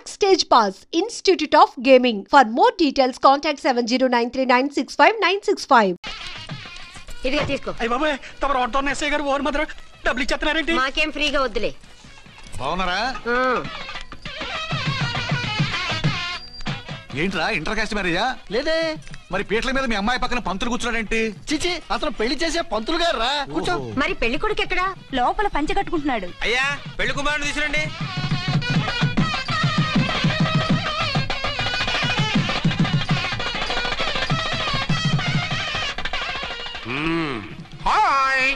Backstage Pass, Institute of Gaming. For more details, contact 7093965965. ఇదిగా తీసుకో. అయ్య బాబాయ్ తమరు ఆటో ఎస్ఐ గారు ఓర్ మాత్రం డబ్బులు ఇచ్చేస్తున్నారేంటి? మాకేం ఫ్రీగా వద్దులే. బావున్నారా? ఏంట్రా ఇంటర్ కాస్ట్ మ్యారేజా? లేదే. మరి పీటల మీద మీ అమ్మాయి పక్కన పంతులు కూర్చున్నాడేంటి? చిచి, అతను పెళ్లి చేసే పంతులు గారు రా. కూర్చో. మరి పెళ్లి కొడుకు ఎక్కడా? లోపల పంచె కట్టుకుంటున్నాడు. అయ్యా పెళ్లి కుమారుని తీసుకురండి. హాయ్.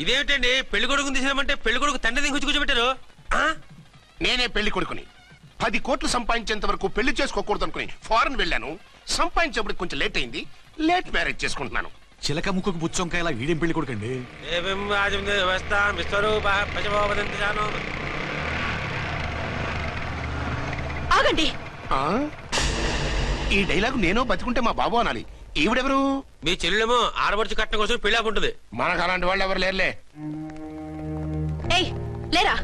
ఇదేమిటండి పెళ్లి కొడుకుని తీసినామంటే పెళ్లి కొడుకు తండ్రి దిగి కూర్చోబెట్టారు. నేనే పెళ్లి కొడుకుని 10 కోట్లు సంపాదించేంత వరకు పెళ్లి చేసుకోకూడదు అనుకుని ఫారెన్ వెళ్ళాను. సంపాదించేప్పుడు కొంచెం లేట్ అయింది. లేట్ మ్యారేజ్ చేసుకుంటున్నాను. చిలక ముక్కుకు బుచ్చొంకాయలా వీడేం పెళ్లి కొడుకండి? ఆగండి. ఈ డైలాగ్ నేను బతికుంటే మా బాబు అనాలి. ఈవిడెవరు? మీ చెల్లెమో ఆడబడుచు కట్టడం కోసం పెళ్లి ఆకుంటుంది. మనకు అలాంటి వాళ్ళు ఎవరు లేరులే. ఏయ్ లేరా.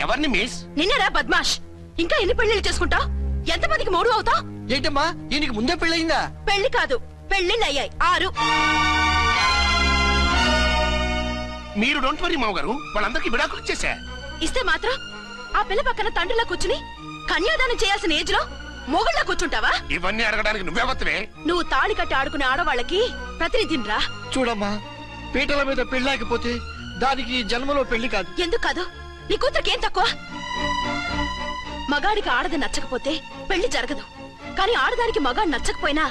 ఎవరిని మిస్? నిన్నరా బద్మాష్. ఇంకా ఎన్ని పెళ్లిళ్ళు చేసుకుంటావు? ఎంతమందికి మూడు అవుతావు? ఏంటమ్మా ఈయనకి ముందే పెళ్ళయిందా? పెళ్లి కాదు, పెళ్లిళ్ళు అయ్యాయి 6. మీరు డోంట్ వరీ మావ గారు, వాళ్ళందరికీ విడాకులు ఇచ్చేసా. ఇస్తే మాత్రం ఆ పిల్ల పక్కన తండ్రిలా కూర్చుని కన్యాదానం చేయాల్సిన ఏజ్ లో మొగుళ్ళ కూర్చుంటావా? ఇవన్నీ అడగడానికి నువ్వెవత్తవే? నువ్వు తాళి కట్టి ఆడుకునే ఆడవాళ్ళకి ప్రతినిధిరా. చూడమ్మా, పీటల మీద పెళ్ళాకపోతే దానికి జన్మలో పెళ్లి కాదు. ఎందుకు కాదు? నీ కూతురికేం తక్కువ? మగాడికి ఆడది నచ్చకపోతే పెళ్లి జరగదు. కానీ ఆడదానికి మగాడు నచ్చకపోయినా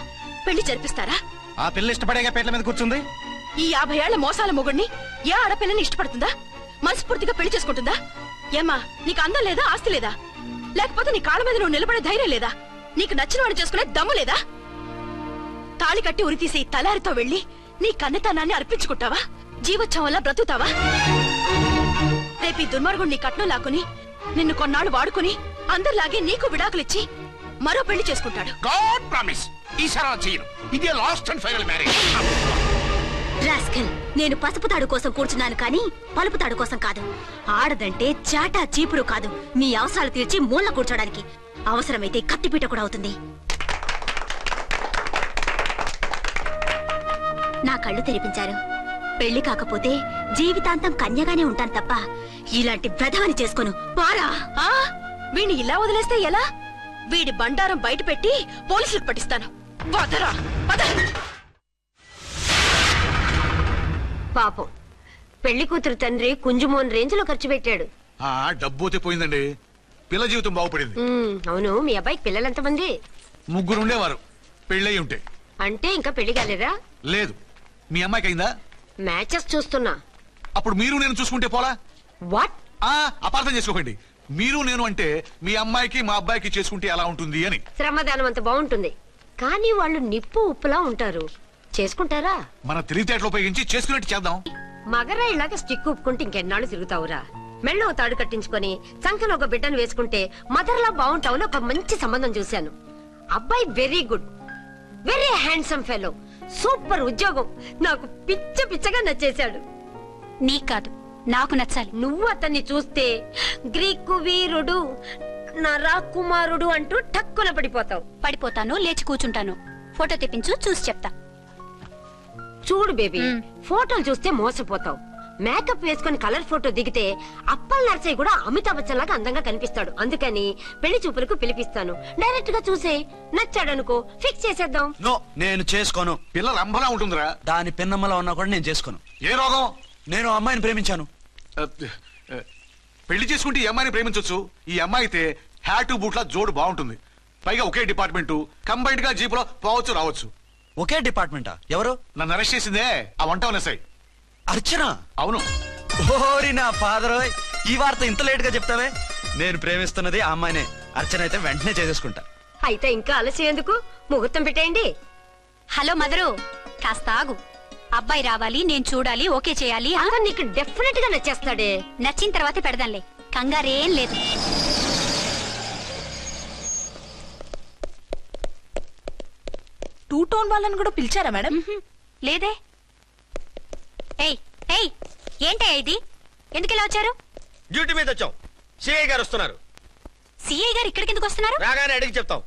పెళ్లి జరిపిస్తారా? ఆ పిల్ల ఇష్టపడేగా పీటల మీద కూర్చుంది. ఈ 50 ఏళ్ల మోసాల మొగుడిని ఏ ఆడపిల్లని ఇష్టపడుతుందా? మనస్ఫూర్తిగా పెళ్లి చేసుకుంటుందా? ఏమ్మా, నీకు అందం లేదా, ఆస్తి లేదా? లేకపోతే నీ కాళ్ళ మీద నువ్వు నిలబడే ధైర్యం లేదా? నీకు నచ్చిన వాడిని చేసుకునే దమ్ము లేదా? తాళి కట్టి ఉరితీసే ఈ తలారితో వెళ్లి నీ కన్నెతనాన్ని అర్పించుకుంటావా? జీవోత్సవం వల్ల బ్రతుకుతావా? రేపు ఈ దుర్మార్గుడు నీ కట్నం లాక్కుని నిన్ను కొన్నాళ్ళు వాడుకుని అందరిలాగే నీకు విడాకులిచ్చి మరో పెళ్లి చేసుకుంటాడు. గాడ్ ప్రామిస్, ఈసారి చేయను. ఇదే last and final marriage. Rascal, నేను పసుపు తాడు కోసం కూర్చున్నాను కానీ పలుపు తాడు కోసం కాదు. ఆడదంటే చాటా చీపురు కాదు, నీ అవసరాలు తీర్చి మూల కూర్చోడానికి. అవసరమైతే కత్తిపీట కూడా అవుతుంది. నా కళ్ళు తెరిపించారు. పెళ్లి కాకపోతే జీవితాంతం కన్యగానే ఉంటాను తప్ప ఇలాంటి బ్రధవని చేసుకోను. పారా. వీణ్ణి ఇలా వదిలేస్తే ఎలా? వీడి బండారం బయట పెట్టి పోలీసులకు పట్టిస్తాను. పాపం పెళ్లి కూతురు తండ్రి కుంజుమోన్ రేంజ్ లో ఖర్చు పెట్టాడు. డబ్బు పోయిందండి, పిల్ల జీవితం బాగుపడింది. అవును, మీ అబ్బాయికి పిల్లలెంతమంది? 3 ఉండేవారు, పెళ్ళయి ఉంటే. అంటే ఇంకా పెళ్లి కాలేదా? లేదు. మీ అమ్మాయికి అయిందా? మ్యాచెస్ చూస్తున్నా. అప్పుడు మీరు నేను చూసుకుంటే పోలా? వాట్? అపార్థం చేసుకోకండి. మీరు నేను అంటే మీ అమ్మాయికి మా అబ్బాయికి చేసుకుంటే ఎలా ఉంటుంది అని. శ్రమదానం అంత బాగుంటుంది, కానీ వాళ్ళు నిప్పు ఉప్పులా ఉంటారు. చేసుకుంటారా? మన తెలివితేటలు ఉపయోగించి చేసుకున్నట్టు చేద్దాం. మగరా ఇలాగ స్టిక్ ఉప్పుకుంటే ఇంకెన్నాళ్ళు తిరుగుతావురా? మెళ్ళో తాడు కట్టించుకొని సంఖ్యలో ఒక బిడ్డను వేసుకుంటే మదర్లా బాగుంటావుని ఒక మంచి సంబంధం చూశాను. అబ్బాయి very good, very handsome fellow, super ఉద్యోగం. నాకు పిచ్చగా నచ్చేశాడు. నీకు కాదు, నాకు నచ్చాలి. నువ్వు అతన్ని చూస్తే గ్రీకు వీరుడు, నా రాకుమారుడు అంటూ టక్కున పడిపోతావు. పడిపోతాను, లేచి కూర్చుంటాను. ఫోటో తెప్పించు, చూసి చెప్తా. చూడు బేబీ, ఫోటోలు చూస్తే మోసపోతావు. మేకప్ వేసుకుని కలర్ ఫోటో దిగితే అప్పల్ నర్సయ్య కూడా అమితాబ్ బచ్చన్ లాగా అందంగా కనిపిస్తాడు. అందుకని పెళ్లి చూపులకు పిలిపిస్తాను. డైరెక్ట్ గా చూసే నచ్చాడనుకో ఫిక్స్ చేసేద్దాం. నో, నేను చేసుకోను. పిల్ల రంభలా ఉంటుందిరా. దాని పిన్నమ్మలా ఉన్నా కూడా నేను చేసుకోను. ఏ రోగం? నేను అమ్మాయిని ప్రేమించాను. పెళ్లి చేసుకుంటే ఈ అమ్మాయిని ప్రేమించొచ్చు. ఈ అమ్మాయి అయితే హ్యాటు బూట్ల జోడు బాగుంటుంది. పైగా ఒకే డిపార్ట్మెంట్, కంబైన్డ్ గా జీపులో పోవచ్చు రావచ్చు. ఒకే డిపార్ట్మెంటా? ఎవరు? నన్ను అరెస్ట్ చేసిందే ఆ వంట ఎస్ఐ అర్చన. అవును. ఓరి నా ఫాదర్, ఈ వార్త ఇంత లేట్ గా చెప్తావే. నేను ప్రేమిస్తున్నది ఆ అమ్మాయినే. అర్చన అయితే వెంటనే చేసేసుకుంటా. అయితే ఇంకా ఆలస్యం ఎందుకు? ముహూర్తం పెట్టేయండి. హలో మదరు, కాస్త ఆగు. అబ్బాయి రావాలి, నేను చూడాలి, ఓకే చేయాలి. అతను నీకు డెఫినెట్ గా నచ్చేస్తాడే. నచ్చిన తర్వాతే పెడదాంలే, కంగారేం లేదు. 2 టోన్ వాళ్ళని కూడా పిలిచారా మేడం? లేదే. ఏయ్ ఏయ్, ఏంటే ఇది? ఎందుకు ఇలా వచ్చారు? డ్యూటీ మీద వచ్చాం. సిఐ గారు వస్తున్నారు. సిఐ గారు ఇక్కడికి ఎందుకు వస్తున్నారు? రాగానే అడిగి చెప్తాం.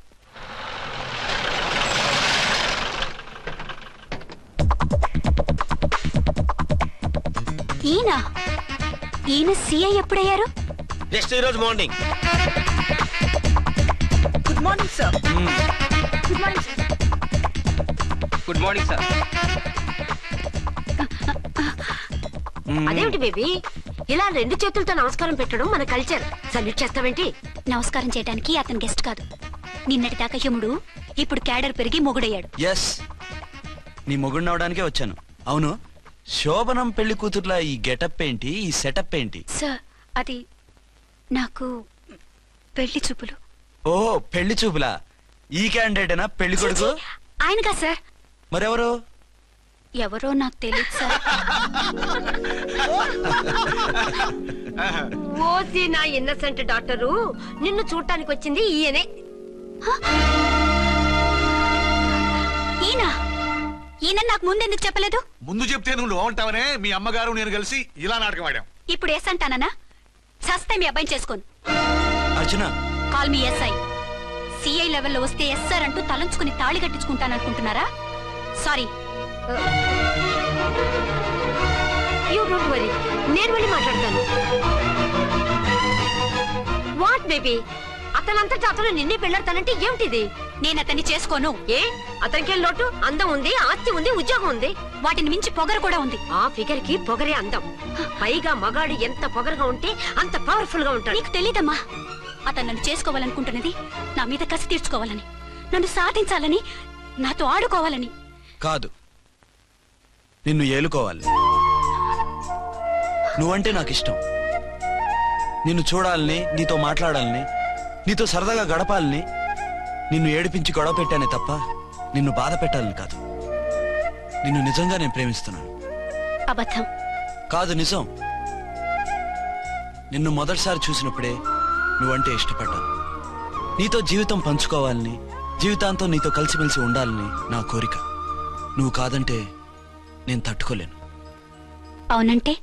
ఈయన సిఐ ఎప్పుడయ్యారు? నెక్స్ట్ ఈ రోజు morning. Good morning sir. Good morning sir. Good morning sir. అదేమిటి బేబీ, ఇలా 2 చేతులతో నమస్కారం పెట్టడం మన కల్చర్. సల్యూట్ చేస్తావేంటి? నమస్కారం చేయడానికి అతను గెస్ట్ కాదు. నిన్నటి దాకా యముడు, ఇప్పుడు క్యాడర్ పెరిగి మొగుడయ్యాడు. ఎస్, నీ మొగుడిని అవడానికే వచ్చాను. అవును, శోభనం పెళ్లి కూతుర్లా ఈ గెటప్ ఏంటి, ఈ సెటప్ ఏంటి? సార్, అది నాకు పెళ్లి చూపులు. ఓ, పెళ్లి చూపులా? ఈ క్యాండిడేటేనా పెళ్లి కొడుకు? ఆయనగా సార్. మరెవరు? ఎవరో నాకు తెలియదు సార్. ఓసి నా ఇన్నసెంట్ డాక్టరు, నిన్ను చూడటానికి వచ్చింది ఈయనే. ఈయన నాకు ముందెందుకు చెప్పలేదు? ముందు చెప్తే నువ్వు బాగుంటావనే మీ అమ్మగారు నేను కలిసి ఇలా నాటకం ఆడాం. ఇప్పుడు ఎస్ అంటానా? సస్తే మీ అబ్బాయిని చేసుకోను. అర్చన, కాల్ మీ ఎస్ఐ. సిఐ లెవెల్లో వస్తే ఎస్ఆర్ అంటూ తలంచుకుని తాళి కట్టించుకుంటాననుకుంటున్నారా? సారీ. యూ డోంట్ వరీ, నేను వెళ్ళి మాట్లాడతాను. వాట్ బేబీ, అతనంతటా అతను నిన్నే పెళ్ళాడతానంటే ఏమిటిది? నేను అతన్ని చేసుకోను. ఏ, అతనికేం లోటు? అందం ఉంది, ఆస్తి ఉంది, ఉద్యోగం ఉంది. వాటిని మించి పొగరు కూడా ఉంది. ఆ ఫిగర్ కి పొగరే అందం. పైగా మగాడు ఎంత పొగరుగా ఉంటే అంత పవర్ఫుల్ గా ఉంటాడు. నీకు తెలీదమ్మా, అతను నన్ను చేసుకోవాలనుకుంటున్నది నా మీద కసి తీర్చుకోవాలని, నన్ను సాధించాలని, నాతో ఆడుకోవాలని కాదు, నిన్ను ఏలుకోవాలి. నువ్వంటే నాకు ఇష్టం. నిన్ను చూడాలని, నీతో మాట్లాడాలని, నీతో సరదాగా గడపాలని, నిన్ను ఏడిపించి గొడవ పెట్టానే తప్ప నిన్ను బాధ పెట్టాలని కాదు. నిన్ను నిజంగా నేను ప్రేమిస్తున్నాను. అబద్ధం కాదు, నిజం. నిన్ను మొదటిసారి చూసినప్పుడే నువ్వంటే ఇష్టపడ్డాను. నీతో జీవితం పంచుకోవాలని, జీవితాంతం నీతో కలిసిమెలిసి ఉండాలని నా కోరిక. నువ్వు కాదంటే నేను తట్టుకోలేను. అవునంటే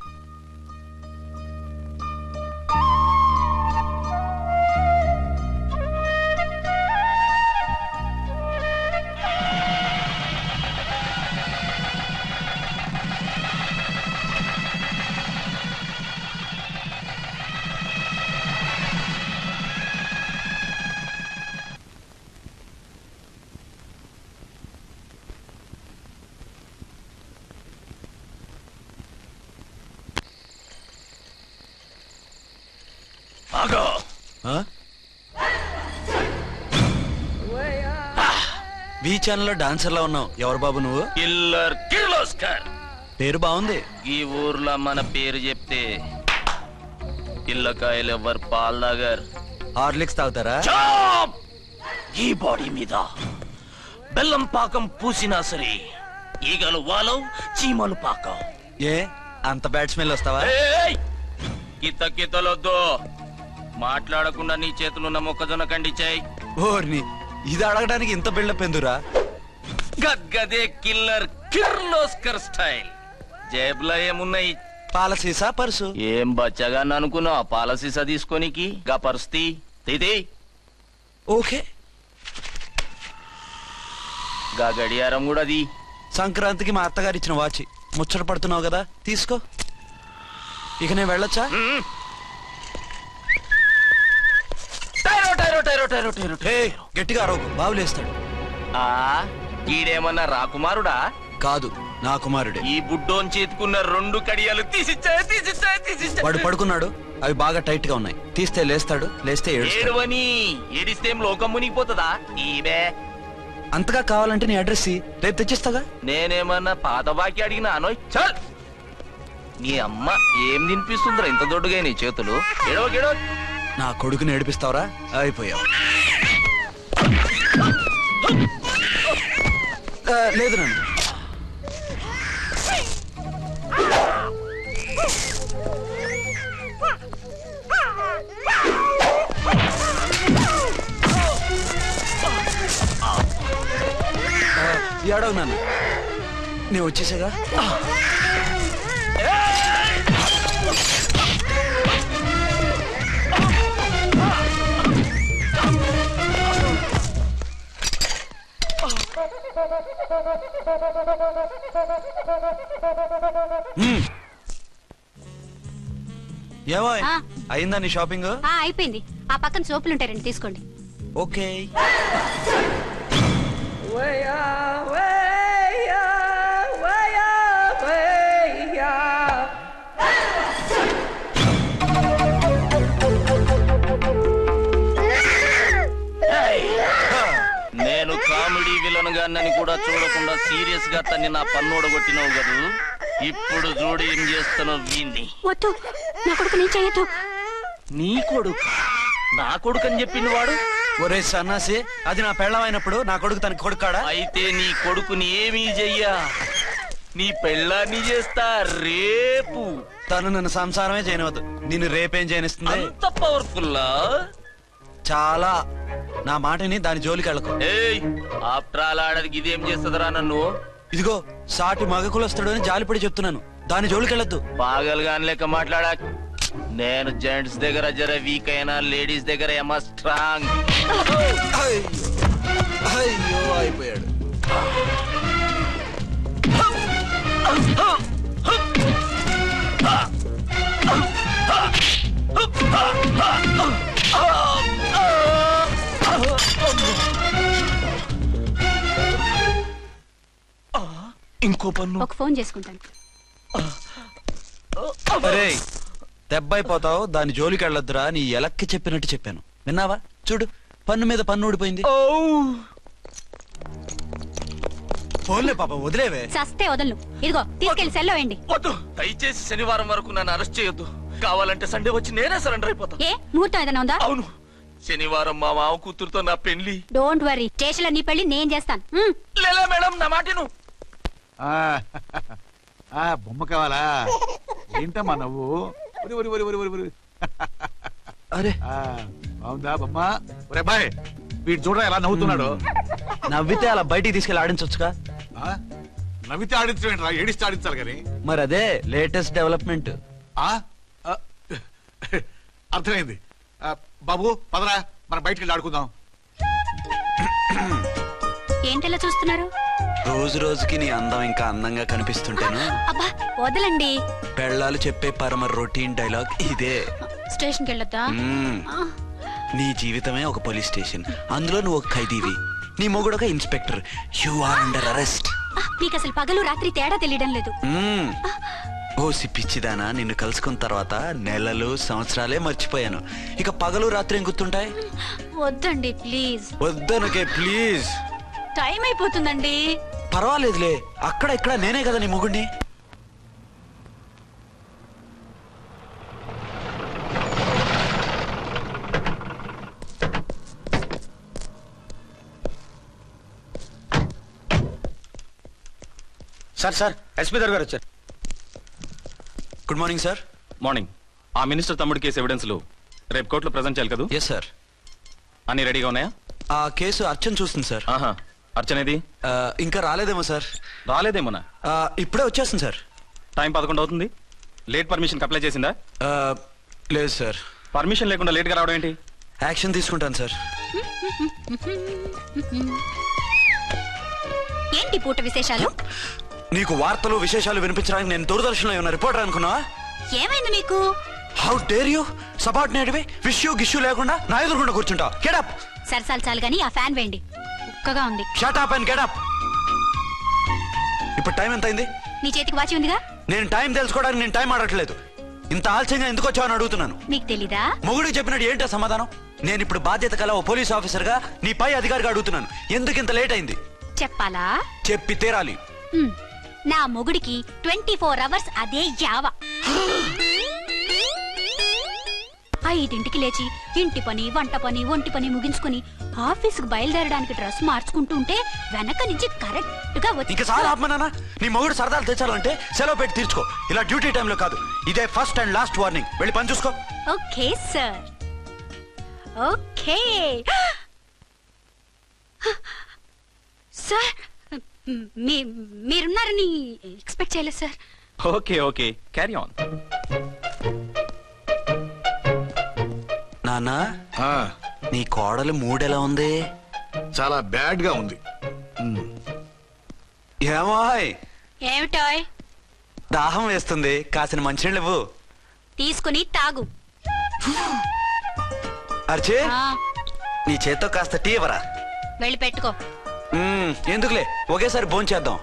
వి ఛానల్లో డాన్సర్ లా ఉన్నావు. ఎవరు బాబు నువ్వు? కిల్లర్ కిర్లోస్కర్. పేరు బాగుంది. ఈ ఊర్లో మన పేరు చెప్తే పిల్లకాయలు ఎవరు పాల్ తాగర్. హార్లిక్స్ తాగుతారా? ఈ బాడీ మీద బెల్లం పాకం పూసినా సరే ఈగలు వాలవు, చీమలు పాకం. ఏ అంత బ్యాడ్ స్మెల్ వస్తావా? కిత కితలొద్దు. మాట్లాడకుండా నీ చేతులున్న మొక్కజొన్న కండిచాయి. ఓర్ని, ఇది అడగడానికి ఇంత బిల్డప్ ఎందురా? గద్గదే కిల్లర్ కిర్లోస్కర్ స్టైల్. జేబులో ఏమున్నాయి? పాలసీసా, పర్సు? ఏం బచ్చగా అనుకున్నావు? పాలసీసా తీసుకోనికి గా పరిస్థితి తీది. ఓకే, గా గడియారం కూడా అది. సంక్రాంతికి మా అత్తగారు ఇచ్చిన వాచి. ముచ్చట పడుతున్నావు కదా, తీసుకో. ఇక నేను వెళ్ళొచ్చా? గట్టిగా అరవకు, బావులేస్తాడు. ఈడేమన్నా రాకుమారుడా? కాదు, నా కుమారుడే. ఈ బుడ్డోన్ చేతుకున్న 2 కడియాలు తీసిచ్చాయి. వాడు పడుకున్నాడు, అవి బాగా టైట్ గా ఉన్నాయి. తీస్తే లేస్తాడు, లేస్తే ఏడవని. ఏడిస్తే లోకం మునిగిపోతుందా? ఈబే అంతగా కావాలంటే నీ అడ్రస్ రేపు తెచ్చిస్తాగా. నేనేమన్నా పాత బాకి అడిగినా అనోయ్. చల్, నీ అమ్మ ఏం తినిపిస్తుందిరా ఇంత దొడ్డుగా నీ చేతులు? ఎడవ నా కొడుకుని ఏడిపిస్తావరా? అయిపోయావు. లేదు నన్ను. ఏడవు నాన్న, నేను వచ్చేసాగా. ఏమో అయిందా నీ షాపింగ్? అయిపోయింది. ఆ పక్కన సోపులు ఉంటాయి, రండి తీసుకోండి. ఓకే. నేను కామెడీ విలన్ గాని కూడా చూడకుండా సీరియస్ గా తన్ని నా పన్నోడ కొట్టినావు కదూ. ఇప్పుడు చూడు ఏం చేస్తానో వీణ్ణి. వద్దు, నా కొడుకు నేను చేయొద్దు. నీ కొడుకు? నా కొడుకు అని చెప్పింది వాడు. ఒరే సన్నాసి, అది నా పెళ్ళమైనప్పుడు నా కొడుకు తన కొడుకాడా? అయితే నీ కొడుకుని ఏమీ చెయ్యా, నీ పెళ్ళాన్ని చేస్తా రేపు. తను నన్ను సంసారమే చేయనవద్దు, నిన్ను రేపేం చేయనిస్తుంది? అంత పవర్ఫుల్లా? చాలా. నా మాటని దాని జోలికి వెళ్ళకు. ఆఫ్టర్ ఆల్ ఆడదికి ఇదేం చేస్తుందిరా నన్ను? ఇదిగో సాటి మగకులొస్తాడు అని జాలిపడి చెప్తున్నాను, దాని జోలికి వెళ్ళొద్దు. పాగలుగాని లెక్క మాట్లాడా. నేను జెంట్స్ దగ్గర జర వీక్ అయినా లేడీస్ దగ్గర ఏమో స్ట్రాంగ్. అయ్యో అయిపోయాడు. ఇంకో పన్ను. ఒక ఫోన్ చేసుకుంటాను. అరే దెబ్బైపోతావు, దాని జోలికి వెళ్ళొద్దురా. నీ ఎలక్కి చెప్పినట్టు చెప్పాను, విన్నావా? చూడు, పన్ను మీద పన్ను ఊడిపోయింది. ఫోన్లే పాప, వదిలేవే. సస్తే వదలను. ఇదిగో తీసుకెళ్లి సెల్లో వేయండి. వద్దు, దయచేసి శనివారం వరకు నన్ను అరెస్ట్ చేయొద్దు. కావాలంటే సండే వచ్చి నేనే సరెండర్ అయిపోతా. ఏ ముహూర్తం ఏదైనా ఉందా? అవును, శనివారం మా మామ కూతురుతో నా పెళ్లి. డోంట్ వరీ, స్టేషన్ లో నీ పెళ్లి నేను చేస్తాను. లేలా మేడం, నా మాటను. బొమ్మ కావాలా? ఏంటమ్మా నవ్వు? అరే బాగుందా బొమ్మ? ఒరే బాయ్, వీడు చూడరా ఎలా నవ్వుతున్నాడు. నవ్వితే అలా బయటికి తీసుకెళ్ళి ఆడించొచ్చుగా. నవ్వితే ఆడించడం, ఏడిస్తే ఆడించాలి కానీ. మరి అదే లేటెస్ట్ డెవలప్మెంట్. అర్థమైంది. బాబు పదరా, మనం బయటికి వెళ్ళి ఆడుకుందాం. ఏంటలా చూస్తున్నారు? రోజు రోజుకి నీ అందం ఇంకా అందంగా కనిపిస్తుంటేను. అబ్బా వదలండి. పెళ్ళాలు చెప్పే పరమ రొటీన్ డైలాగ్ ఇదే. స్టేషన్కి వెళ్ళొద్దా? నీ జీవితమే ఒక పోలీస్ స్టేషన్, అందులో నువ్వు ఒక ఖైదీవి, నీ మొగుడు ఒక inspector. You are under arrest. మీకు అసలు పగలు రాత్రి తేడా తెలియడం లేదు. ఓ సిప్పిచ్చిదానా, నిన్ను కలుసుకున్న తర్వాత నెలలు సంవత్సరాలే మర్చిపోయాను. ఇక పగలు రాత్రి ఏం గుర్తుంటాయి? వద్దండి ప్లీజ్. వద్దనకే ప్లీజ్. టైం అయిపోతుందండి. పర్వాలేదులే, అక్కడ ఇక్కడ నేనే కదా నీ మొగుడిని. సార్ సార్, ఎస్పీ గారు వచ్చారు. Good morning sir. మార్నింగ్. ఆ మినిస్టర్ తమ్ముడి కేసు ఎవిడెన్స్లు రేపు కోర్టులో ప్రజెంట్ చేయాలి కదా? Yes sir. అన్ని రెడీగా ఉన్నాయా? ఆ కేసు అర్చన చూస్తుంది సార్. అర్చనేది? ఇంకా రాలేదేమో సార్. రాలేదేమోనా? ఇప్పుడే వచ్చేస్తుంది సార్. టైం 11 అవుతుంది. లేట్ పర్మిషన్ అప్లై చేసిందా? లేదు సార్. పర్మిషన్ లేకుండా లేట్ గా రావడం ఏంటి? యాక్షన్ తీసుకుంటాను సార్. ఏంటి పూట విశేషాలు? నీకు వార్తలు విశేషాలు వినిపించడానికి నేను దూరదర్శన్లో ఉన్న రిపోర్టర్ అనుకున్నావా? ఏమైంది మీకు? How dare you? సబార్డినేట్వి విష్యూ గిష్యూ లేకుండా నా ఎదురుకుండా కూర్చుంటావు. Get up. సరసాలు చాలు గానీ ఆ ఫ్యాన్ వేయండి, ఉక్కగా ఉంది. Shut up and get up. ఇప్పుడు టైం ఎంత అయింది? నీ చేతికి వాచి ఉందిగా. నేను టైం తెలుసుకోవడానికి నేను టైం ఆడట్లేదు. ఇంత ఆలస్యంగా ఎందుకు వచ్చావని అడుగుతున్నాను. నీకు తెలీదా? మొగుడికి చెప్పినట్టు ఏంటో సమాధానం? నేను ఇప్పుడు బాధ్యత కల ఓ పోలీస్ ఆఫీసర్ గా నీ పై అధికారిగా అడుగుతున్నాను, ఎందుకు ఇంత లేట్ అయింది? చెప్పాలా? చెప్పి తీరాలి. నా మొగుడికి 24 hours అదే యావ. 5ంటికి లేచి ఇంటి పని, వంట పని, ఒంటి పని ముగించుకుని ఆఫీసుకు బయలుదేరడానికి డ్రెస్ మార్చుకుంటూ ఉంటే వెనక నుంచి కరెక్ట్ గా వచ్చి. ఇంకా చాలా ఆత్మనానా, నీ మొగుడు సరదాలు తెచ్చాలంటే సెలవు పెట్టి తీర్చుకో. ఇలా డ్యూటీ టైంలో కాదు. ఇదే ఫస్ట్ అండ్ లాస్ట్ వార్నింగ్. వెళ్ళి పని చూసుకో. Okay sir. ఓకే సార్, మీరున్నారని ఎక్స్పెక్ట్ చేయలేదు sir. Okay okay, carry on. నానా, నీ కోడలు మూడెలా ఉంది? చాలా బ్యాడ్ గా ఉంది. ఏమాయ్ ఏమిటాయ్? దాహం వేస్తుంది, కాసిన మంచినీళ్ళు ఇవ్వు. తీసుకుని తాగు. అర్చే, నీ చేత్తో కాస్త టీ ఇవ్వరా. వెళ్ళి పెట్టుకో. ఎందుకులే, ఒకేసారి భోంచేద్దాం.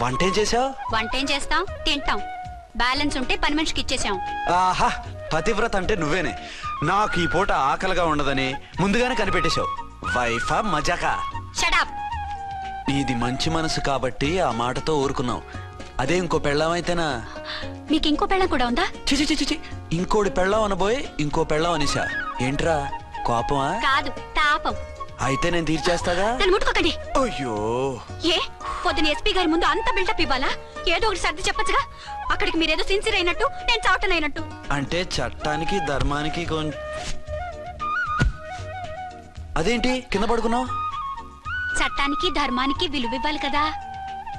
వంటేం చేసావు? వంటేం చేస్తాం, తింటాం. బ్యాలెన్స్ ఉంటే పని మనిషికి ఇచ్చేసాం. ఆహా, పతివ్రత అంటే నువ్వేనే. నాకు ఈ పూట ఆకలిగా ఉండదని ముందుగానే కనిపెట్టేశావు. వైఫా మజాకా? షటప్. నీది మంచి మనసు కాబట్టి ఆ మాటతో ఊరుకున్నావు. అదే ఇంకో పెళ్ళాం అయితేనా? మీకు ఇంకో పెళ్ళం కూడా ఉందా? చిచి చిచి చి, ఇంకోటి పెళ్ళాం అనబోయి ఇంకో పెళ్ళాం అనేసా. ఏంట్రా కోపమా? కాదు, తాపం. అయితే నేను తీర్చేస్తాగా. నన్ను ముట్టుకోకండి. అయ్యో, ఏ పొద్దున ఎస్పీ గారి ముందు అంత బిల్డప్ ఇవ్వాలా? ఏదో ఒకటి సర్ది చెప్పచ్చుగా. అక్కడికి మీరేదో సిన్సియర్ అయినట్టు, నేను చావటం అయినట్టు. అంటే చట్టానికి ధర్మానికి అదేంటి కింద పడుకున్నావు? చట్టానికి ధర్మానికి విలువివ్వాలి కదా.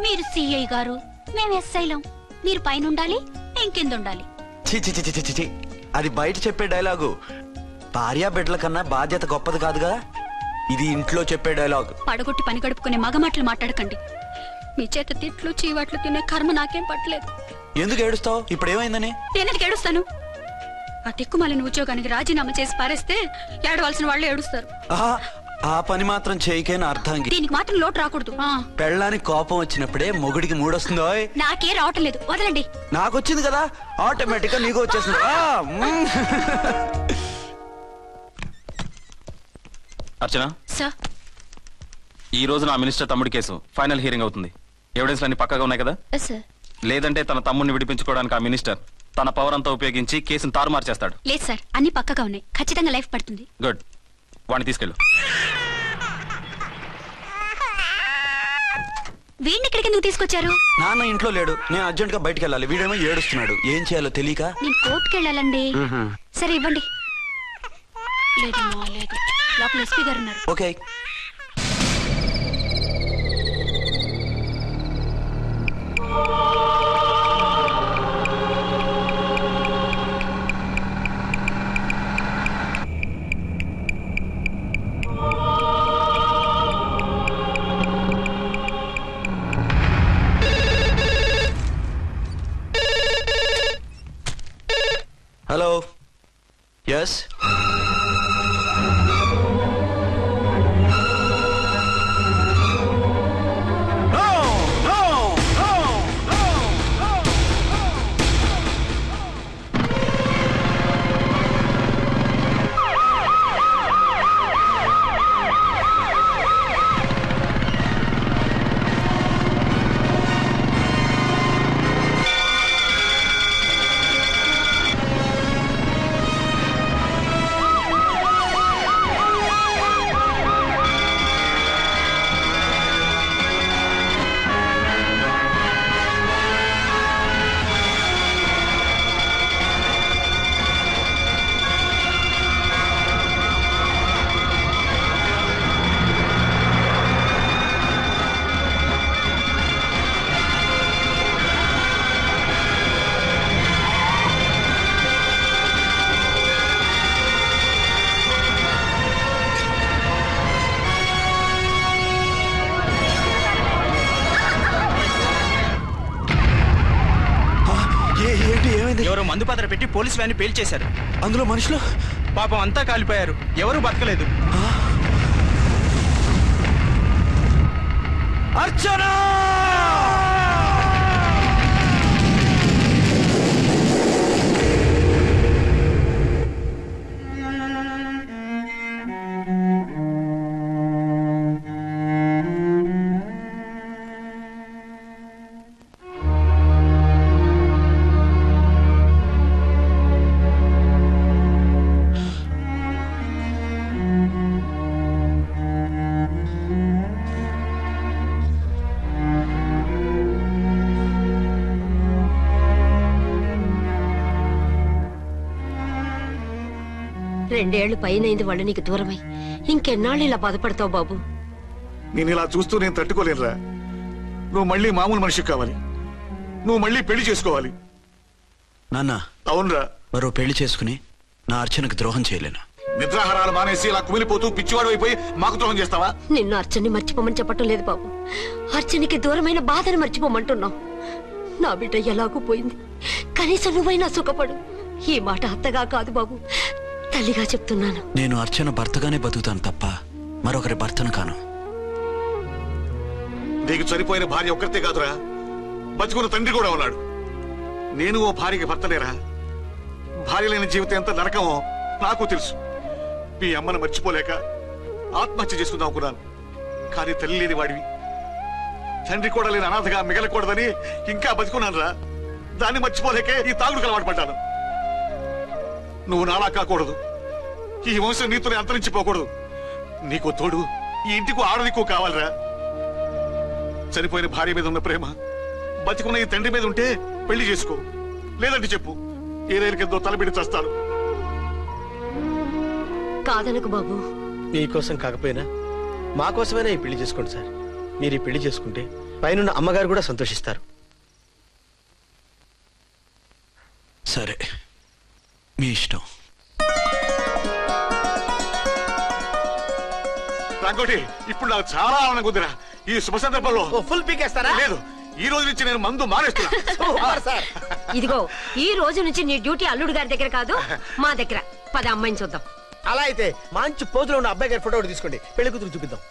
మీరు సిఐ గారు, మేము ఎస్ఐలం. మీరు పైన ఉండాలి, నేను కింద ఉండాలి. చిచి చిచి చిచి చి, అది బయట చెప్పే డైలాగు. భార్యా బిడ్డల కన్నా బాధ్యత గొప్పది కాదుగా. ఇది ఇంట్లో చెప్పే డైలాగ్. పడగొట్టి పని గడుపుకునే మగ మాటలు మాట్లాడకండి. మీ చేత తిట్లు చీవాట్లు తినే కర్మ నాకేం పట్టలేదు. ఎందుకు ఏడుస్తావు? ఇప్పుడు ఏమైందని? నేనెందుకు ఏడుస్తాను? ఆ తిక్కుమాలిన ఉద్యోగానికి రాజీనామా చేసి పారేస్తే ఏడవలసిన వాళ్ళు ఏడుస్తారు. ఆ పని మాత్రం చేయకేనా అర్థంగి. దీనికి మాత్రం లోటు రాకూడదు. పెళ్ళానికి కోపం వచ్చినప్పుడే మొగుడికి మూడొస్తుందో. నాకే రావటం లేదు, వదలండి. నాకొచ్చింది కదా, ఆటోమేటిక్ గా నీకు వచ్చేసింది. అర్చన సార్, ఈ రోజు నా మినిస్టర్ తమ్ముడి కేసు ఫైనల్ హియరింగ్ అవుతుంది. ఎవిడెన్స్ అన్ని పక్కగా ఉన్నాయి కదా? సార్. లేదంటే తన తమ్ముడిని విడిపించుకోవడానికి ఆ మినిస్టర్ తన పవర్ అంతా ఉపయోగించి కేసును తారుమారు చేస్తాడు. లేదు సార్, అన్ని పక్కగా ఉన్నాయి. ఖచ్చితంగా లైఫ్ పడుతుంది. గుడ్, వాడిని తీసుకెళ్ళు. వీడిని ఇక్కడికి ఎందుకు తీసుకొచ్చారు? నాన్న ఇంట్లో లేడు, నేను అర్జెంట్ గా బయటకు వెళ్ళాలి. వీడేమో ఏడుస్తున్నాడు, ఏం చేయాలో తెలియక. నేను కోర్టుకు వెళ్ళాలండి. సరే ఇవ్వండి. లేదమ్మా లేదు, లోపల ఎస్పీ గారు ఉన్నారు. ఓకే. Hello, yes. ఎవరో మందు పాత్ర పెట్టి పోలీస్ వ్యాన్ పేల్చేశారు. అందులో మనుషులు పాపం అంతా కాలిపోయారు, ఎవరూ బతకలేదు. అర్చనా! రెండేళ్లు పైనైంది వాళ్ళు నీకు దూరమై. ఇంకెన్నాళ్ళు ఇలా బాధపడతావు బాబు? నేను ఇలా చూస్తూ నేను తట్టుకోలేనురా. నువ్వు మళ్ళీ మామూలు మనిషి కావాలి, నువ్వు మళ్ళీ పెళ్లి చేసుకోవాలి. నాన్న, అవునరా. మరో పెళ్లి చేసుకుని నా అర్చనకు ద్రోహం చేయలేను. నిద్రాహారాలు మానేసి ఇలా కుమిలిపోతూ పిచ్చివాడు అయిపోయి మాకు ద్రోహం చేస్తావా? నిన్ను అర్చన్ని మర్చిపోమని చెప్పటం లేదు బాబు, అర్చనికి దూరమైన బాధను మర్చిపోమంటున్నావు. నా బిడ్డ ఎలాగూ పోయింది, కనీసం నువ్వైనా సుఖపడు. ఈ మాట అత్తగా కాదు బాబు, తల్లిగా చెప్తున్నాను. నేను అర్చన భర్తగానే బతుకుతాను తప్ప మరొకరి భర్తను కాను. నీకు చనిపోయిన భార్య ఒక్కరితే కాదురా, బతుకున్న తండ్రి కూడా ఉన్నాడు. నేను ఓ భార్యకి భర్తలేరా? భార్య లేని జీవితం ఎంత నరకమో నాకు తెలుసు. మీ అమ్మను మర్చిపోలేక ఆత్మహత్య చేసుకుందాం అనుకున్నాను. కానీ తల్లి లేని వాడివి, తండ్రి కూడా లేని అనాథగా మిగలకూడదని ఇంకా బతుకున్నాను రా. దాన్ని మర్చిపోలేకే ఈ తాగుడుకు అలవాటు పడ్డాను. నువ్వు నాలా కాకూడదు, ఈ వంశం నీతోనే అంతరించిపోకూడదు. నీకు తోడు ఈ ఇంటికి ఆడదికు కావాలిరా. చనిపోయిన భార్య మీద ఉన్న ప్రేమ బతికున్న ఈ తండ్రి మీద ఉంటే పెళ్లి చేసుకో, లేదంటే చెప్పు, ఏ రైలుకెంతో తలబెట్టి చేస్తాను. కాదనకు బాబు. మీకోసం కాకపోయినా మా కోసమైనా ఈ పెళ్లి చేసుకోండి సార్. మీరు ఈ పెళ్లి చేసుకుంటే పైన అమ్మగారు కూడా సంతోషిస్తారు. సరే, మీ ఇష్టం. రంగోటి, ఇప్పుడు నాకు చాలా ఆనందంగా ఉందిరా. ఈ శుభ సందర్భంలో ఫుల్ పీకేస్తారా? లేదు, ఈ రోజు నుంచి నేను మందు మానేస్తున్నా. ఇదిగో, ఈ రోజు నుంచి నీ డ్యూటీ అల్లుడు గారి దగ్గర కాదు, మా దగ్గర. పద అమ్మాయిని చూద్దాం. అలా అయితే మంచి పోజులో ఉన్న అబ్బాయి గారి ఫోటో తీసుకోండి, పెళ్లి కూతురు చూపిద్దాం.